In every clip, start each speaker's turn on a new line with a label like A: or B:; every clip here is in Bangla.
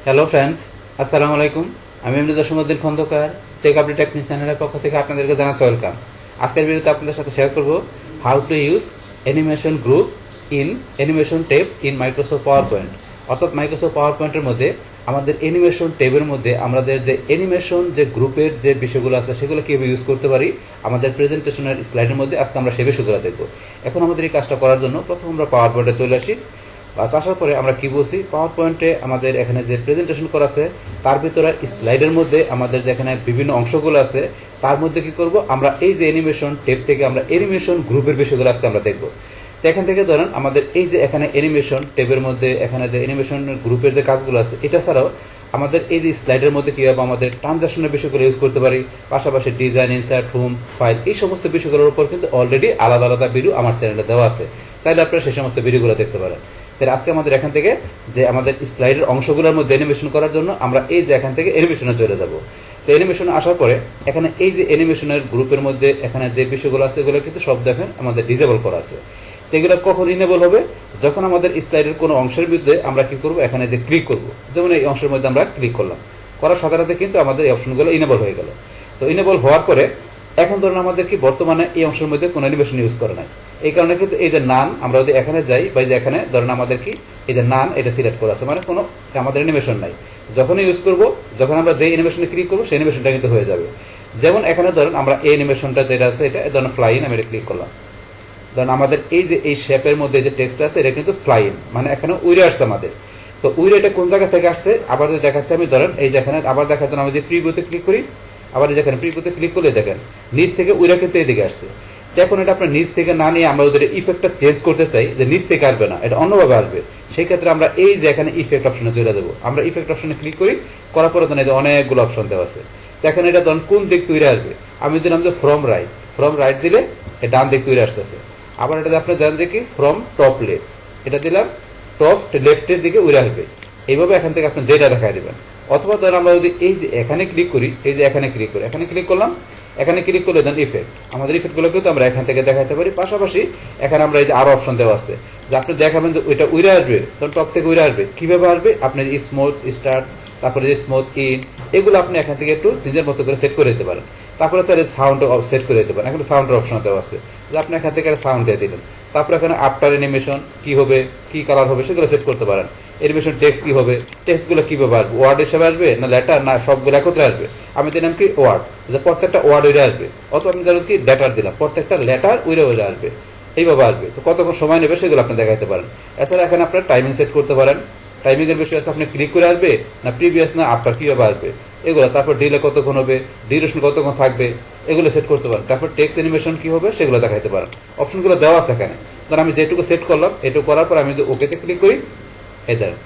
A: হ্যালো ফ্রেন্ডস, আসসালামু আলাইকুম। আমি MD Jasimuddin Khandakar, check update technique চ্যানেলের পক্ষ থেকে আপনাদেরকে জানাচ্ছি ওয়েলকাম। আজকের ভিডিওতে আপনাদের সাথে শেয়ার করব how to use animation group in animation tab in Microsoft power point. অর্থাৎ মাইক্রোসফট পাওয়ার পয়েন্টের মধ্যে আমাদের অ্যানিমেশন টেবের মধ্যে আমাদের যে অ্যানিমেশন যে গ্রুপের যে বিষয়গুলো আছে সেগুলো কীভাবে ইউজ করতে পারি আমাদের প্রেজেন্টেশনের স্লাইডের মধ্যে। আজকে আমরা সে বিষয়গুলো দেখব। এখন আমাদের এই কাজটা করার জন্য প্রথম আমরা পাওয়ার পয়েন্টে চলে আসি। বাস আসার পরে আমরা কি বলছি, পাওয়ার পয়েন্টে আমাদের এখানে যে প্রেজেন্টেশন করা আছে তার ভিতরে স্লাইডের মধ্যে আমাদের যে এখানে বিভিন্ন অংশগুলো আছে তার মধ্যে কি করব, আমরা এই যে অ্যানিমেশন টেপ থেকে আমরা অ্যানিমেশন গ্রুপের বিষয়গুলো আজকে আমরা দেখব। তো এখান থেকে ধরেন আমাদের এই যে এখানে অ্যানিমেশন টেবের মধ্যে এখানে যে অ্যানিমেশন গ্রুপের যে কাজগুলো আছে, এটা ছাড়াও আমাদের এই যে স্লাইডের মধ্যে কীভাবে আমাদের ট্রানজাকশনের বিষয়গুলো ইউজ করতে পারি, পাশাপাশি ডিজাইন, ইনসার্ট, হোম, ফাইল, এই সমস্ত বিষয়গুলোর উপর কিন্তু অলরেডি আলাদা আলাদা ভিডিও আমার চ্যানেলে দেওয়া আছে। চাইলে আপনারা সেই সমস্ত ভিডিওগুলো দেখতে পারেন। তাহলে আজকে আমাদের এখান থেকে যে আমাদের স্লাইডের অংশগুলোর মধ্যে অ্যানিমেশন করার জন্য আমরা এই যে এখান থেকে অ্যানিমেশনে চলে যাব। তো অ্যানিমেশনে আসার পরে এখানে এই যে অ্যানিমেশনের গ্রুপের মধ্যে এখানে যে বিষয়গুলো আছে এগুলো কিন্তু সব দেখেন আমাদের ডিজেবল করা আছে। তো এগুলো কখন ইনেবল হবে, যখন আমাদের স্লাইডের কোনো অংশের বিরুদ্ধে আমরা কি করব, এখানে যে ক্লিক করব, যেমন এই অংশের মধ্যে আমরা ক্লিক করলাম, করার সাথে সাথে কিন্তু আমাদের এই অপশনগুলো ইনেবল হয়ে গেল। তো ইনেবল হওয়ার পরে এখন ধরুন আমাদের কি বর্তমানে এই অংশের মধ্যে কোনো অ্যানিমেশন ইউজ করে নাই, এই কারণে কিন্তু এই যে নান, আমরা যদি এখানে যাই বা যে এখানে ধরেন আমাদের কি এই যে নান এটা সিলেক্ট করা আছে, মানে কোনো আমাদের অ্যানিমেশন নাই। যখনই ইউজ করব, যখন আমরা যে অ্যানিমেশনে ক্লিক করবো সেই অ্যানিমেশনটা কিন্তু হয়ে যাবে। যেমন এখানে ধরেন আমরা এই অ্যানিমেশনটা যেটা আছে এটা ধরেন ফ্লাইন, আমি এটা ক্লিক করলাম। ধরেন আমাদের এই যে এই শেপের মধ্যে যে টেক্সট আছে এটা কিন্তু ফ্লাইন, মানে এখানে উইরে আসছে আমাদের। তো উইরে এটা কোন জায়গা থেকে আসছে আবার যদি দেখাচ্ছে, আমি ধরেন এই যে এখানে আবার দেখার জন্য আমি যদি প্রিভিউতে ক্লিক করি, আবার এই যেখানে প্রিভিউতে ক্লিক করলে দেখেন নিচ থেকে উইরা কিন্তু এদিকে আসছে। এখন এটা আপনার নিচ থেকে না নিয়ে আমরা ওদের ইফেক্টটা চেঞ্জ করতে চাই যে নিচ থেকে আসবে না, এটা অন্যভাবে আসবে। সেই ক্ষেত্রে আমরা এই যে এখানে ইফেক্ট অপশনে চলে যাবো, আমরা ইফেক্ট অপশনে ক্লিক করি, করার পরে ধরেন অনেকগুলো অপশন দেওয়া আছে। দেখেন এটা ধরুন কোন দিক তৈরি আসবে, আমি দিলাম যে ফ্রম রাইট দিলে এটা ডান দিক তৈরি আসতেছে। আবার এটা আপনি দেন যে কি ফ্রম টপ লেফট, এটা দিলাম টপ লেফটের দিকে উড়ে আসবে। এইভাবে এখান থেকে আপনি যেটা দেখায় দেবেন। অথবা ধরেন আমরা যদি এই যে এখানে ক্লিক করি, এই যে এখানে ক্লিক করি, এখানে ক্লিক করলাম, এখানে ক্লিক করলে দেন ইফেক্ট, আমাদের ইফেক্টগুলো কিন্তু আমরা এখান থেকে দেখাতে পারি। পাশাপাশি এখানে আমরা এই যে আরো অপশন দেওয়া আছে যে আপনি দেখাবেন যে ওইটা উড়ে আসবে, তখন টপ থেকে উড়ে আসবে। কিভাবে আসবে, আপনি স্মুথ স্টার্ট, তারপরে যে স্মুথ ইন, এগুলো আপনি এখান থেকে একটু নিজের মতো করে সেট করে দিতে পারেন। তারপরে তাহলে সাউন্ড সেট করে দিতে পারেন, এখানে সাউন্ডের অপশন দেওয়া আছে যে আপনি এখান থেকে সাউন্ড দিয়ে দিলেন। তারপরে এখানে আফটার অ্যানিমেশন কি হবে, কি কালার হবে সেগুলো সেট করতে পারেন। অ্যানিমেশন টেক্সট কি হবে, টেক্সটগুলো কিভাবে আসবে, ওয়ার্ড হিসেবে আসবে না লেটার, না সবগুলো একত্রে আসবে। আমি দিলাম কি ওয়ার্ড, যে প্রত্যেকটা ওয়ার্ড উড়ে আসবে। অথবা আমি ধরুন কি লেটার দিলাম, প্রত্যেকটা লেটার উড়ে আসবে, এইভাবে আসবে। তো কতক্ষণ সময় নেবে সেগুলো আপনি দেখাতে পারেন। এছাড়া এখানে আপনার টাইমিং সেট করতে পারেন, টাইমিং এর বিষয় আছে, আপনি ক্লিক করে আসবে না প্রিভিয়াস না আফটার কিভাবে আসবে এগুলো। তারপর ডিলে কতক্ষণ হবে, ডিউরেশন কতক্ষণ থাকবে, এগুলো সেট করতে পারেন। তারপর টেক্সট অ্যানিমেশন কি হবে সেগুলো দেখাতে পারেন। অপশনগুলো দেওয়া আছে এখানে। ধর আমি যেটুকু সেট করলাম, এটুকু করার পর আমি যদি ওকেতে ক্লিক করি, এই ধরেন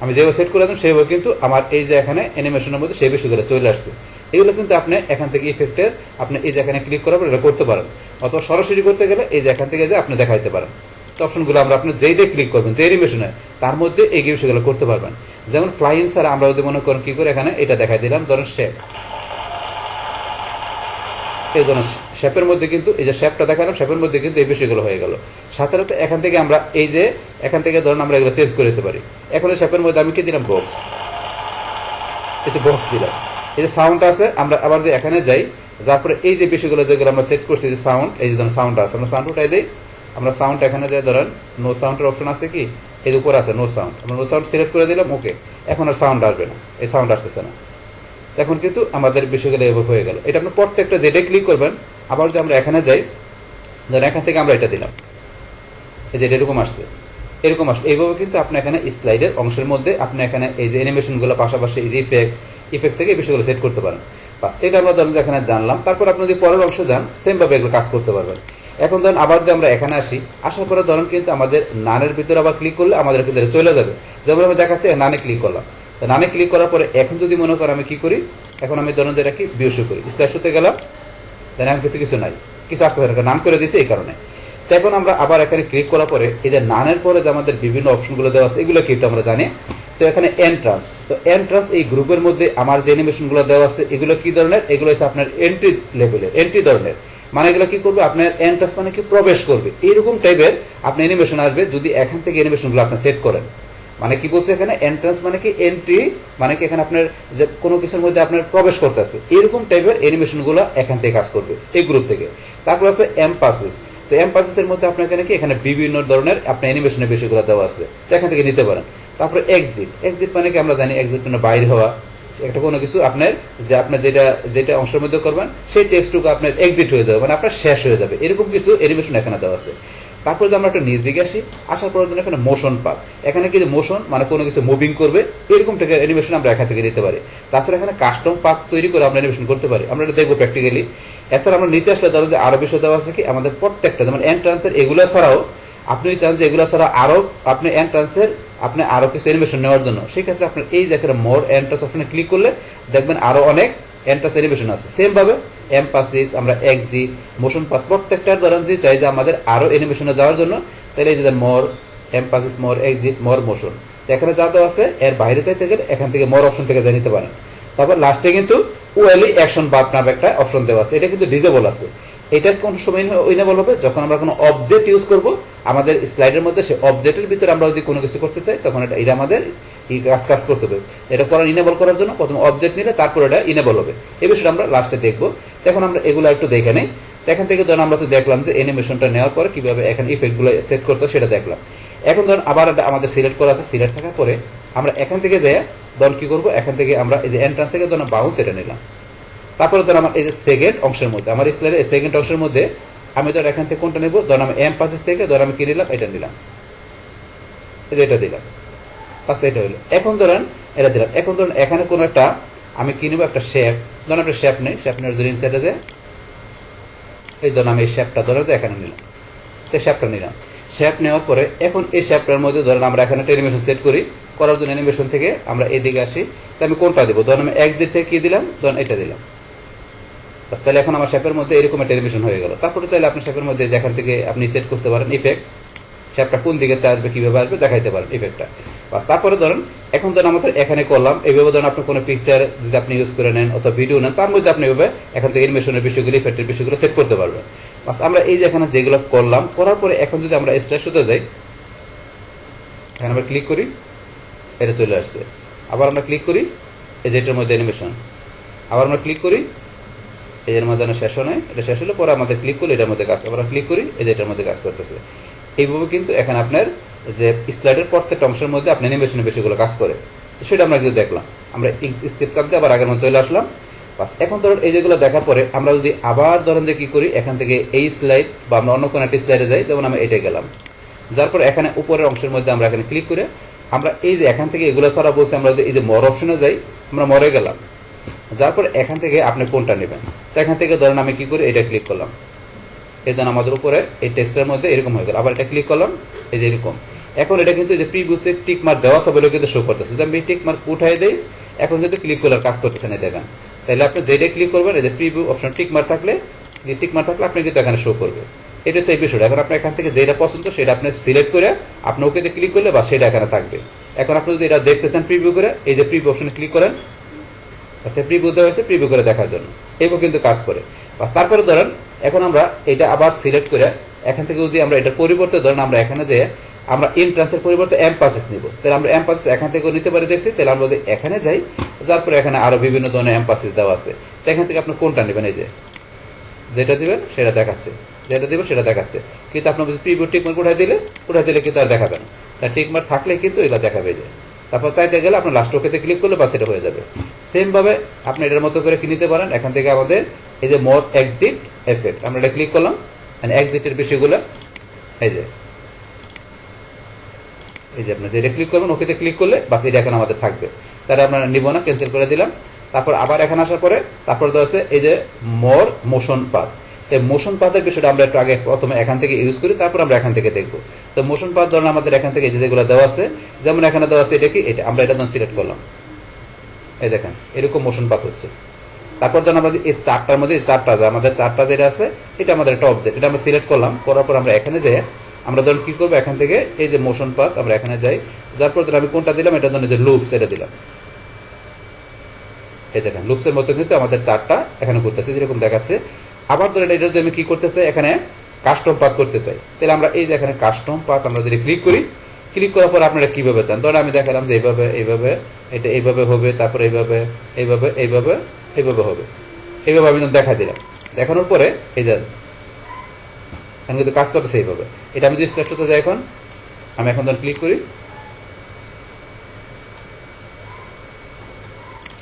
A: আমি যেভাবে সেট করে দিলাম সেভাবে কিন্তু আমার এই যে এখানে অ্যানিমেশনের মধ্যে সেই বিষয়গুলো চলে আসছে। এগুলো কিন্তু আপনি এখান থেকে ইফেক্টের আপনি এই যে এখানে ক্লিক করার পর এটা করতে পারেন। অথবা সরাসরি করতে গেলে এই যে এখান থেকে যে আপনি দেখাইতে পারেন। তো অপশনগুলো আমরা আপনি যেইটাই ক্লিক করবেন, যে অ্যানিমেশনে তার মধ্যে এই বিষয়গুলো করতে পারবেন। যেমন ফ্লাইন স্যার আমরা যদি মনে করেন কি করে এখানে এটা দেখাই দিলাম, ধরেন শেপ, এই ধরনের শেপের মধ্যে কিন্তু এই যে শেপটা দেখালাম, শেপের মধ্যে কিন্তু এই বিষয়গুলো হয়ে গেল। সাথে সাথে এখান থেকে আমরা এই যে এখান থেকে ধরুন আমরা এগুলো চেঞ্জ করে দিতে পারি। এখন এই শেপের মধ্যে আমি কি দিলাম বক্স, এই যে বক্স দিলাম। এই যে সাউন্ড আছে, আমরা আবার যে এখানে যাই, তারপরে এই যে বিষয়গুলো যেগুলো আমরা সেট করছি যে সাউন্ড, এই যে ধরুন সাউন্ড আছে, আমরা সাউন্ড উঠাই দিই। আমরা সাউন্ড এখানে যাই, ধরেন নো সাউন্ডের অপশন আছে কি এই উপরে আছে নো সাউন্ড, আমরা নো সাউন্ড সিলেক্ট করে দিলাম। ওকে, এখন আর সাউন্ড আসবে না, এই সাউন্ড আসতেছে না। এখন কিন্তু আমাদের বিষয়গুলো এভাবে হয়ে গেল। এটা আপনি প্রত্যেকটা যেটা ক্লিক করবেন, আবার যদি আমরা এখানে যাই, ধরেন এখান থেকে আমরা এটা দিলাম, এই যে এরকম আসছে, এরকম আসলে এইভাবে কিন্তু আপনি এখানে স্লাইডের অংশের মধ্যে আপনি এখানে এই যে অ্যানিমেশনগুলো পাশাপাশি এই যে ইফেক্ট থেকে এই বিষয়গুলো সেট করতে পারেন। বাস এটা আমরা ধরেন যে এখানে জানলাম। তারপর আপনি যদি পরের অংশে যান, সেমভাবে এগুলো কাজ করতে পারবেন। এখন ধরেন আবার যদি আমরা এখানে আসি, আসার পরে ধরেন কিন্তু আমাদের নানের ভিতরে আবার ক্লিক করলে আমাদের কিন্তু চলে যাবে। যেমন আমি দেখাচ্ছি নানে ক্লিক করলাম, নানে ক্লিক করার পরে এখন যদি মনে করেন আমি কি করি, এখন আমি ধরেন যেটা কি ভিউ শো করি, স্লাইড শোতে গেলাম, দেন এখন কিন্তু কিছু নাই, কিছু আসতে থাকে, নাম করে দিয়েছি এই কারণে। তো এখন আমরা আবার এখানে ক্লিক করার পরে এই যে নানের পরে যে আমাদের বিভিন্ন অপশনগুলো দেওয়া আছে এগুলো কি আমরা জানি। তো এখানে এন্ট্রান্স, তো এন্ট্রান্স এই গ্রুপের মধ্যে আমার যে অ্যানিমেশনগুলো দেওয়া আছে এগুলো কি ধরনের, এগুলো হচ্ছে আপনার এন্ট্রি লেভেলের, এন্ট্রি ধরনের। মানে এগুলো কি করবে, আপনার এন্ট্রান্স মানে কি প্রবেশ করবে, এইরকম টাইপের আপনার অ্যানিমেশন আসবে যদি এখান থেকে অ্যানিমেশনগুলো আপনি সেট করেন। মানে কি বলছে এখানে এন্ট্রান্স মানে কি এন্ট্রি, মানে কি এখানে আপনার যে কোনো কিছুর মধ্যে আপনার প্রবেশ করতেছে এরকম টাইপের অ্যানিমেশন গুলো এখান থেকে কাজ করবে এই গ্রুপ থেকে। তারপর আছে এমপাসেস। তো এমপাসেসের মধ্যে আপনার এখানে কি এখানে বিভিন্ন ধরনের আপনার অ্যানিমেশনের বিষয়গুলো দেওয়া আছে, তো এখান থেকে নিতে পারেন। তারপরে এক্সিট। এক্সিট মানে কি আমরা জানি এক্সিট মানে বাইরে হওয়া, একটা কোনো কিছু আপনার যে আপনার যেটা যেটা অংশের মধ্যে করবেন সেই টেক্সটটুকু আপনার এক্সিট হয়ে যাবে, মানে আপনার শেষ হয়ে যাবে, এরকম কিছু অ্যানিমেশন এখানে দেওয়া আছে। তারপরে যদি আমরা একটা নিচ দিকে আসি, আসার পর এখানে মোশন পাথ। এখানে কি মোশন মানে কোনো কিছু মুভিং করবে এরকম টাইপের অ্যানিমেশন আমরা এখান থেকে নিতে পারি। তাছাড়া এখানে কাস্টম পাথ তৈরি করে আমরা অ্যানিমেশন করতে পারি, আমরা এটা দেখবো প্র্যাকটিক্যালি। এছাড়া আমরা নিচে আসলে ধরো যে আরো বিষয় দেওয়া আছে কি আমাদের প্রত্যেকটা যেমন এন্ট্রান্সের এগুলো ছাড়াও আপনি চান যে এগুলো ছাড়া আরো আপনি এন্ট্রান্সের আপনি আরো কিছু অ্যানিমেশন নেওয়ার জন্য, সেই ক্ষেত্রে আপনার এই যে এখানে মোর এন্ট্রান্স অপশনে ক্লিক করলে দেখবেন আরো অনেক এন্ট্রান্স অ্যানিমেশন আছে। সেম ভাবে এমপাসিস আমরা এক্সিট মোশন পাথ প্রত্যেকটার ধরেন যে চাই যে আমাদের আরো অ্যানিমেশনে যাওয়ার জন্য, তাহলে এই যে মোর এমপাসিস মোর এক্সিট মোর মোশন, এখানে যা দেওয়া আছে এর বাইরে চাইতে গেলে এখান থেকে মোর অপশন থেকে যা নিতে পারেন। তারপর লাস্টে কিন্তু ওয়েলি অ্যাকশন বার নামে একটা অপশন দেওয়া আছে, এটা কিন্তু ডিজেবল আছে। এটা কোন সময় ইনেবল হবে যখন আমরা কোনো অবজেক্ট ইউজ করব আমাদের স্লাইডের মধ্যে, সেই অবজেক্টের ভিতরে আমরা যদি কোনো কিছু করতে চাই তখন এটা আমাদের কাজ করতে হবে। এটা করার ইনেবল করার জন্য প্রথমে অবজেক্ট নিলে তারপর এটা ইনেবল হবে, এই বিষয়টা আমরা লাস্টে দেখবো। এখন আমরা এগুলো একটু দেখে নেই। এখান থেকে ধরুন আমরা তো দেখলাম যে অ্যানিমেশনটা নেওয়ার পরে কিভাবে এখানে ইফেক্টগুলো সেট করতে সেটা দেখলাম। এখন ধরুন আবার আমাদের সিলেক্ট করা আছে, সিলেক্ট থাকার পরে আমরা এখান থেকে যাই ধরুন কি করবো, এখান থেকে আমরা এই যে এন্ট্রান্স থেকে ধরুন বাউন্স এটা নিলাম। তারপরে ধরুন আমার এই যে সেকেন্ড অংশের মধ্যে আমার স্লাইডের সেকেন্ড অংশের মধ্যে আমি ধর এখান থেকে কোনটা নেবো, ধরুন আমি এমপাসিস থেকে ধর আমি কি নিলাম, এটা নিলাম, এই যে এটা দিলাম, আচ্ছা এটা হলো। এখন ধরেন এটা দিলাম। এখন ধরুন এখানে কোনো একটা আমি কি নেবো, একটা শেপ, ধরুন একটা শেপ নেই, শেপ নেওয়ার জন্য ইনসাইডে যে এই ধরুন আমি এই শেপটা ধরে এখানে নিলাম, তো শেপটা নিলাম। শেপ নেওয়ার পরে এখন এই শেপটার মধ্যে ধরেন আমরা এখানে একটা অ্যানিমেশন সেট করি, করার জন্য অ্যানিমেশন থেকে আমরা এদিকে আসি, তো আমি কোনটা দেবো, ধরুন আমি এক্সিট থেকে কি দিলাম, ধরুন এটা দিলাম। তাহলে এখন আমার শেপের মধ্যে এরকম একটা অ্যানিমেশন হয়ে গেল। তারপরে চাইলে আপনি শেপের মধ্যে যেখান থেকে আপনি সেট করতে পারেন ইফেক্ট, শেপটা কোন দিকে আসবে কিভাবে আসবে দেখাইতে পারেন ইফেক্টটা। বাস তারপরে ধরেন এখন ধরুন আমাদের এখানে করলাম এইভাবে, ধরুন আপনি কোনো পিকচার যদি আপনি ইউজ করে নেন অথবা ভিডিও নেন তার মধ্যে আপনি এইভাবে এখান থেকে অ্যানিমেশনের বিষয়গুলো ইফেক্টের বিষয়গুলো সেট করতে পারবেন। বাস আমরা এই যে এখানে যেগুলো করলাম করার পরে এখন যদি আমরা স্লাইড শোতে যাই, এখানে আমরা ক্লিক করি, এটা চলে আসছে। আবার আমরা ক্লিক করি এই যে এটার মধ্যে অ্যানিমেশন, আবার আমরা ক্লিক করি এই যে মধ্যে শেষ হয়, এটা শেষ হলে পরে আমাদের ক্লিক করলে এটার মধ্যে কাজ, আবার ক্লিক করি এই যে এটার মধ্যে কাজ করতেছে। এইভাবে কিন্তু এখানে আপনার যে স্লাইডের প্রত্যেকটা অংশের মধ্যে আপনি অ্যানিমেশনের বিষয়গুলো কাজ করে, তো সেটা আমরা কিন্তু দেখলাম। আমরা স্কেপ চাপ দিয়ে আবার আগের মধ্যে চলে আসলাম। বাস এখন ধরুন এই যেগুলো দেখার পরে আমরা যদি আবার ধরেন যে কি করি, এখান থেকে এই স্লাইড বা আমরা অন্য কোনো একটা স্লাইডে যাই, যেমন আমরা এটা গেলাম, যার পর এখানে উপরের অংশের মধ্যে আমরা এখানে ক্লিক করে আমরা এই যে এখান থেকে এগুলো ছাড়া বলছি আমরা এই যে মর অপশনে যাই, আমরা মরে গেলাম, যার পর এখান থেকে আপনি কোনটা নেবেন, তো এখান থেকে ধরেন আমি কি করি এটা ক্লিক করলাম, এই ধরুন আমাদের উপরে এই টেক্সটের মধ্যে এরকম হয়ে গেল, আবার এটা ক্লিক করলাম এই যে এরকম। এখন এটা কিন্তু এই যে প্রিভিউতে টিক মার্ক দেওয়া আছে বলে কিন্তু শো করতেছে, যদি আমি টিক মার্ক উঠাই দেই এখন কিন্তু ক্লিক করলে কাজ করতেছে না দেখেন। তাহলে আপনি যেটা ক্লিক করবেন এই যে প্রিভিউ অপশন টিক মার্ক থাকলে আপনি কিন্তু এখানে শো করবে, এটা সেই বিষয়টা। এখন আপনি এখান থেকে যেটা পছন্দ সেটা আপনি সিলেক্ট করে আপনি ওকেতে ক্লিক করলে বা সেটা এখানে থাকবে। এখন আপনি যদি এটা দেখতে চান প্রিভিউ করে এই যে প্রিভিউ অপশনে ক্লিক করেন, আচ্ছা প্রিভিউ দেওয়া হয়েছে প্রিভিউ করে দেখার জন্য, এইভাবে কিন্তু কাজ করে। বাস তারপরে ধরেন এখন আমরা এটা আবার সিলেক্ট করে এখান থেকে যদি আমরা এটার পরিবর্তে ধরেন আমরা এখানে যে আমরা এন্ট্রান্সের পরিবর্তে এমপাসিস নিব, তাহলে আমরা এমপাসিস এখান থেকে নিতে পারি দেখছি। তাহলে আমরা যদি এখানে যাই, যার পরে এখানে আরো বিভিন্ন ধরনের এমপাসিস দেওয়া আছে, তো এখান থেকে আপনি কোনটা নেবেন, এই যে যেটা দিবেন সেটা দেখাচ্ছে, যেটা দিবেন সেটা দেখাচ্ছে। কিন্তু আপনি প্রিভিউ টিকমার্ক উঠাই দিলে কিন্তু আর দেখাবে না, তার টিকমার্ক থাকলে কিন্তু এগুলো দেখাবে যে। তারপর চাইতে গেলে আপনার লাস্ট ওকেতে ক্লিক করলে বা সেটা হয়ে যাবে। সেম ভাবে আপনি এটার মতো করে কি নিতে পারেন, এখান থেকে আমাদের এই যে মোর এক্সিট এফেক্ট আমরা এটা ক্লিক করলাম, মানে এক্সিটের বিষয়গুলো এই যে আপনি যেটা ক্লিক করবেন ওকেতে ক্লিক করলে বাস এটা এখন আমাদের থাকবে, তাহলে আমরা নিব না, ক্যান্সেল করে দিলাম। তারপর আবার এখানে আসার পরে তারপর দেওয়া আছে এই যে মোর মোশন পাথ, এই মোশন পাথের বিষয়টা আমরা একটু আগে প্রথমে এখান থেকে ইউজ করি, তারপর আমরা এখান থেকে দেখবো। তো মোশন পাথ ধরুন আমাদের এখান থেকে যেগুলো দেওয়া আছে, যেমন এখানে দেওয়া আছে এটা কি, এটা আমরা এটা সিলেক্ট করলাম, এই দেখেন এরকম মোশন পাথ হচ্ছে। তারপর ধরুন আমরা এই চারটার মধ্যে আমাদের চারটা যেটা আছে এটা আমাদের একটা অবজেক্ট, এটা আমরা সিলেক্ট করলাম, করার পর আমরা এখানে যাই আমরা ধরুন কি করবো, এখান থেকে এই যে মোশন পাথ আমরা এখানে যাই, যার পর আমি কোনটা দিলাম, এটা ধরুন যে লুপস এটা দিলাম, এই দেখেন লুপসের মতো কিন্তু আমাদের চারটা এখানে করতেছে যেরকম দেখাচ্ছে। আবার ধরেন এটা যদি আমি কি করতে চাই, এখানে কাস্টম পাথ করতে চাই, তাহলে আমরা এই যে এখানে কাস্টম পাথ আমরা যদি ক্লিক করি, ক্লিক করার পর আপনারা কিভাবে চান, ধরেন আমি দেখালাম যে এইভাবে এইভাবে, এটা এইভাবে হবে, তারপর এইভাবে এইভাবে এইভাবে এইভাবে হবে, এইভাবে আমি দেখা দিলাম। দেখানোর পরে এই যে এখন কিন্তু কাজ করতেছে এইভাবে। এটা আমি যদি স্টার্ট করতে যাই, এখন আমি এখন ধরুন ক্লিক করি,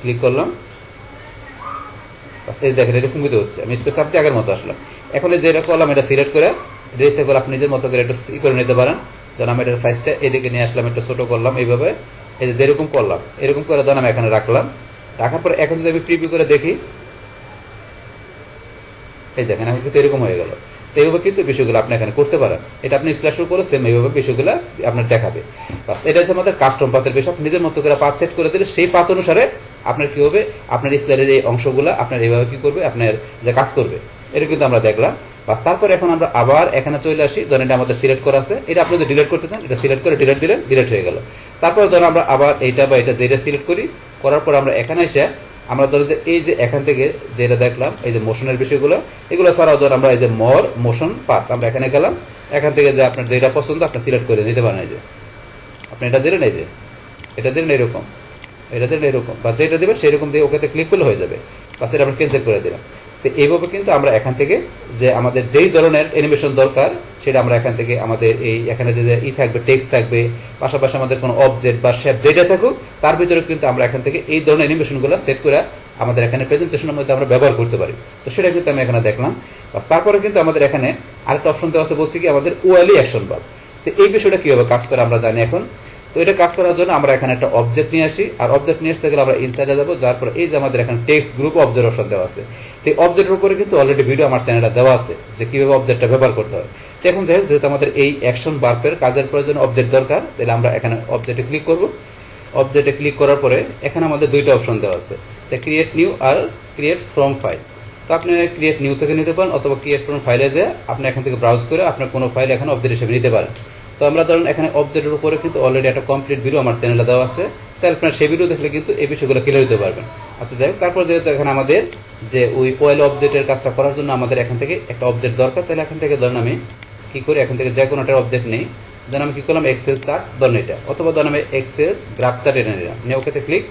A: ক্লিক করলাম, এই দেখেন এটা কমিতে হচ্ছে। আমি স্পেস চাপ দিয়ে আগের মতো আসলাম। এখন যেটা করলাম এটা সিলেক্ট করে ইচ্ছা করে আপনি নিজের মতো করে একটু করে নিতে পারেন। ধরুন আমি এটার সাইজটা এদিকে নিয়ে আসলাম, একটু ছোটো করলাম এইভাবে, এই যে যেরকম করলাম এরকম করে ধরুন আমি এখানে রাখলাম। রাখার পরে এখন যদি আমি প্রিভিউ করে দেখি, এই দেখেন এখন কিন্তু এরকম হয়ে গেল। তো এইভাবে কিন্তু বিষয়গুলো আপনি এখানে করতে পারেন। এটা আপনি স্ল্যাশ করে সেম এইভাবে বিষয়গুলো আপনার দেখাবে। বাস এটা হচ্ছে আমাদের কাস্টম পাথের বিষয়। নিজের মতো করে পাথ সেট করে দিলে সেই পাথ অনুসারে আপনার কি হবে, আপনার স্লাইডের এই অংশগুলো আপনার এইভাবে কি করবে, আপনার যে কাজ করবে, এটা কিন্তু আমরা দেখলাম। বাস তারপর এখন আমরা আবার এখানে চলে আসি। ধরেন এটা আমাদের সিলেক্ট করা আছে, এটা আপনি যদি ডিলিট করতে চান এটা সিলেক্ট করে ডিলিট দিলেন, ডিলিট হয়ে গেল। তারপর ধরুন আমরা আবার এইটা বা এটা যেটা সিলেক্ট করি, করার পর আমরা এখানে এসে আমরা ধরো যে এই যে এখান থেকে যেটা দেখলাম এই যে মোশনের বিষয়গুলো, এগুলো ছাড়াও ধর আমরা এই যে মোশন পাথ আমরা এখানে গেলাম। এখান থেকে যে আপনার যেটা পছন্দ আপনি সিলেক্ট করে নিতে পারেন। এই যে আপনি এটা দিলেন, এই যে এটা দিলেন এরকম, এটা দিলেন এরকম, বা যেটা দেবেন সেরকম দিয়ে ওকেতে ক্লিক করলে হয়ে যাবে। বা সেটা আমরা ক্যান্সেল করে দিলাম। তো এইভাবে কিন্তু আমরা এখান থেকে যে আমাদের যেই ধরনের অ্যানিমেশন দরকার সেটা আমরা এখান থেকে আমাদের এই এখানে যে থাকবে, টেক্সট থাকবে, পাশাপাশি আমাদের কোনো অবজেক্ট বা শেপ যেটা থাকুক তার ভিতরে কিন্তু আমরা এখান থেকে এই ধরনের অ্যানিমেশনগুলো সেট করে আমাদের এখানে প্রেজেন্টেশনের মধ্যে আমরা ব্যবহার করতে পারি। তো সেটা কিন্তু আমি এখানে দেখলাম। তারপরে কিন্তু আমাদের এখানে আরেকটা অপশন দেওয়া আছে, বলছি কি আমাদের ওএলই অ্যাকশন বার। তো এই বিষয়টা কিভাবে কাজ করে আমরা জানি এখন। তো এটা কাজ করার জন্য আমরা এখানে একটা অবজেক্ট নিয়ে আসি, আর অবজেক্ট নিয়ে আসতে গেলে আমরা ইনসাইডে যাবো, যার পরে এই যে আমাদের এখানে টেক্সট গ্রুপ অবজেক্ট অপশন দেওয়া আছে। তো এই অবজেক্টের উপরে কিন্তু অলরেডি ভিডিও আমার চ্যানেলে দেওয়া আছে যে কিভাবে অবজেক্টটা ব্যবহার করতে হয়। তো এখন যাই হোক, যেহেতু আমাদের এই অ্যাকশন বার্পের কাজের প্রয়োজন অবজেক্ট দরকার, তাহলে আমরা এখানে অবজেক্টে ক্লিক করব। অবজেক্টে ক্লিক করার পরে এখানে আমাদের দুইটা অপশন দেওয়া আছে, ক্রিয়েট নিউ আর ক্রিয়েট ফ্রম ফাইল। তো আপনি ক্রিয়েট নিউ থেকে নিতে পারেন, অথবা ক্রিয়েট ফ্রম ফাইলে যে আপনি এখান থেকে ব্রাউজ করে আপনার কোনো ফাইল এখানে অবজেক্ট হিসেবে নিতে পারেন। তো আমরা ধরুন এখানে অবজেক্টের উপরে কিন্তু অলরেডি একটা কমপ্লিট ভিডিও আমার চ্যানেলে দেওয়া আছে, চাইলে আপনার সেই ভিডিও দেখলে কিন্তু এই বিষয়গুলো ক্লিয়ার দিতে পারবেন। আচ্ছা যাই হোক, তারপর যেহেতু এখানে আমাদের যে ওই ওয়েল অবজেক্টের কাজটা করার জন্য আমাদের এখান থেকে একটা অবজেক্ট দরকার, তাহলে এখান থেকে ধরুন আমি কী করি, এখান থেকে যে কোনো একটা অবজেক্ট নেই। ধরুন আমি কী করলাম, এক্সেল চার্ট ধরুন এটা, অথবা ধরুন আমি এক্সেল গ্রাফ চার্ট এনে নিলাম, নিয়ে ওকেতে ক্লিক।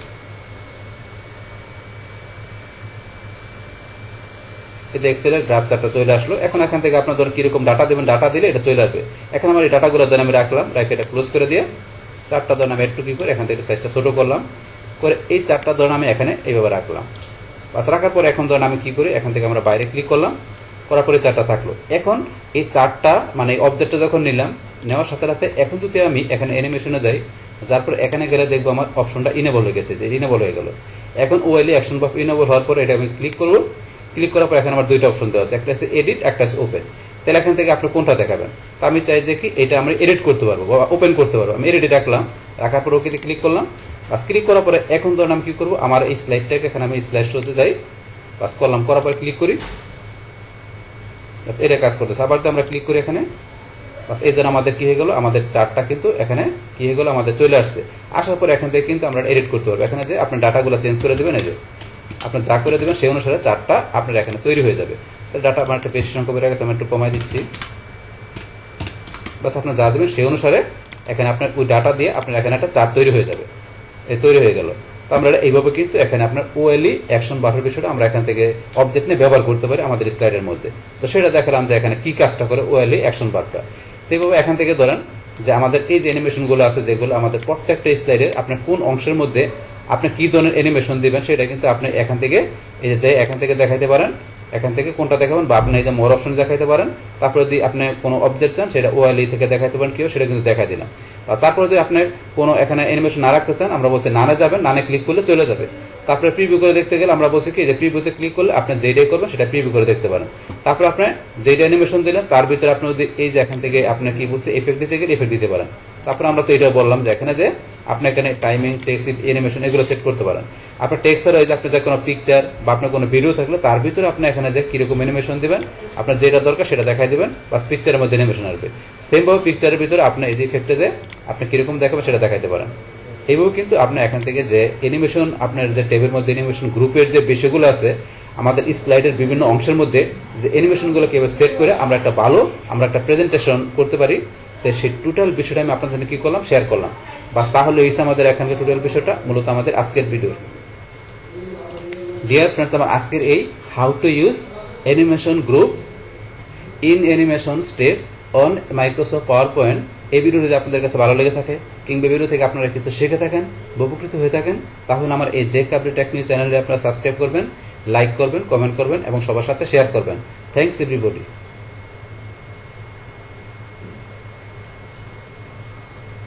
A: এই এক্সেলের গ্রাফ চার্টটা চলে আসলো। এখন এখান থেকে আপনার ধরুন কীরকম ডাটা দেবেন, ডাটা দিলে এটা চলে আসবে। এখন আমার এই ডাটাগুলো ধরুন আমি রাখলাম, রেখে এটা ক্লোজ করে দিয়ে চারটা ধরুন আমি একটু কী করে এখান থেকে সাইজটা ছোটো করলাম, করে এই চারটা ধরুন আমি এখানে এইভাবে রাখলাম। বাস রাখার পরে এখন ধরুন আমি কী করি, এখান থেকে আমরা বাইরে ক্লিক করলাম, করার পরে চারটা থাকলো। এখন এই চারটা মানে অবজেক্টটা যখন নিলাম, নেওয়ার সাথে সাথে এখন যদি আমি এখানে অ্যানিমেশনে যাই, যার পরে এখানে গেলে দেখবো আমার অপশনটা ইনেবল হয়ে গেছে, যে ইনেবল হয়ে গেল। এখন ওয়েলি অ্যাকশন বা ইনেবল হওয়ার পরে এটা আমি ক্লিক করবো। ক্লিক করার পর এখানে আমার দুইটা অপশন দেওয়া আছে, একটা আছে এডিট, একটা আছে ওপেন। তাহলে এখান থেকে আপনি কোনটা দেখাবেন। তো আমি চাই যে কি এটা আমরা এডিট করতে পারবো বা ওপেন করতে পারবো। আমি এডিট রাখলাম, রাখার পর ওকে ক্লিক করলাম। বাস ক্লিক করার পরে এখন ধরুন আমি কী করবো, আমার এই স্লাইডটাকে এখানে আমি স্লাইড শোতে যাই, বাস করলাম, করার পরে ক্লিক করি, বাস এটা কাজ করতেছে। আবার তো আমরা ক্লিক করি এখানে, বাস এই ধরুন আমাদের কী হয়ে গেলো, আমাদের চার্টটা কিন্তু এখানে কী হয়ে গেলো, আমাদের চলে আসছে। আসার পরে এখান থেকে কিন্তু আমরা এডিট করতে পারবো। এখানে যে আপনার ডাটাগুলো চেঞ্জ করে দেবেন, এই যে আপনার যা করে দেবেন সেই অনুসারে চার্টটা আপনার এখানে তৈরি হয়ে যাবে। ডাটা আমার একটা বেশি সংখ্যা বেড়ে গেছে, আমি একটু কমাই দিচ্ছি। বাস আপনার যা দেবেন সেই অনুসারে এখানে আপনার ওই ডাটা দিয়ে আপনার এখানে একটা চার্ট তৈরি হয়ে যাবে। এই তৈরি হয়ে গেল। তো আমরা এইভাবে কিন্তু এখানে আপনার ওএলই অ্যাকশন বারের বিষয়টা আমরা এখান থেকে অবজেক্ট নিয়ে ব্যবহার করতে পারি আমাদের স্লাইডের মধ্যে। তো সেটা দেখালাম যে এখানে কী কাজটা করে ওএলই অ্যাকশন বারটা। তো এইভাবে এখান থেকে ধরেন যে আমাদের এই যে অ্যানিমেশনগুলো আছে, যেগুলো আমাদের প্রত্যেকটা স্লাইডের আপনার কোন অংশের মধ্যে আপনি কী ধরনের অ্যানিমেশন দিবেন সেটা কিন্তু আপনি এখান থেকে এই যে এখান থেকে দেখাইতে পারেন। এখান থেকে কোনটা দেখাবেন, বা আপনি এই যে মোর অপশন দেখাইতে পারেন। তারপরে যদি আপনি কোনো অবজেক্ট চান সেটা ওএলই থেকে দেখাইতে পারেন, কেউ সেটা কিন্তু দেখাই দিলাম। তারপরে যদি আপনি কোনো এখানে অ্যানিমেশন না রাখতে চান, আমরা বলছি নানে যাবেন, নানে ক্লিক করলে চলে যাবে। তারপরে প্রিভিউ করে দেখতে গেলে আমরা বলছি কি যে প্রিভিউতে ক্লিক করলে আপনি যেটাই করবেন সেটা প্রিভিউ করে দেখতে পারেন। তারপরে আপনি যেটা অ্যানিমেশন দিলেন তার ভিতরে আপনি যদি এই যে এখান থেকে আপনি কি বলছে এফেক্ট দিতে গেলে এফেক্ট দিতে পারেন। তারপরে আমরা তো এটা বললাম যে এখানে যে আপনি এখানে টাইমিং, টেক্সট, অ্যানিমেশন এগুলো সেট করতে পারেন। আপনার টেক্সটের ওই যে আপনি যে কোনো পিকচার বা আপনার কোনো ভিডিও থাকলে তার ভিতরে আপনি এখানে যে কীরকম অ্যানিমেশন দেবেন, আপনার যেটা দরকার সেটা দেখাই দেবেন, বাস পিকচারের মধ্যে অ্যানিমেশন আসবে। সেমভাবে পিকচারের ভিতরে আপনি এই যে ইফেক্টে যে আপনি কীরকম দেখাবেন সেটা দেখাইতে পারেন। এইভাবে কিন্তু আপনি এখান থেকে যে অ্যানিমেশন আপনার যে ট্যাবের মধ্যে অ্যানিমেশন গ্রুপের যে বিষয়গুলো আছে আমাদের স্লাইডের বিভিন্ন অংশের মধ্যে যে অ্যানিমেশনগুলো কীভাবে সেট করে আমরা একটা ভালো আমরা একটা প্রেজেন্টেশন করতে পারি, তো সেই টোটাল বিষয়টা আমি আপনাদের সাথে কী করলাম, শেয়ার করলাম। বাস তাহলে এই আমাদের এখানকার টোটাল বিষয়টা, মূলত আমাদের আজকের ভিডিও। ডিয়ার ফ্রেন্ডস, আমার আজকের এই how to use animation group in animation step on Microsoft power point, এই ভিডিও যদি আপনাদের কাছে ভালো লেগে থাকে কিংবা ভিডিও থেকে আপনারা কিছু শিখে থাকেন, উপকৃত হয়ে থাকেন, তাহলে আমার এই জেক আপডেট টেক নিউজ চ্যানেলে আপনারা সাবস্ক্রাইব করবেন, লাইক করবেন, কমেন্ট করবেন এবং সবার সাথে শেয়ার করবেন। Thanks everybody.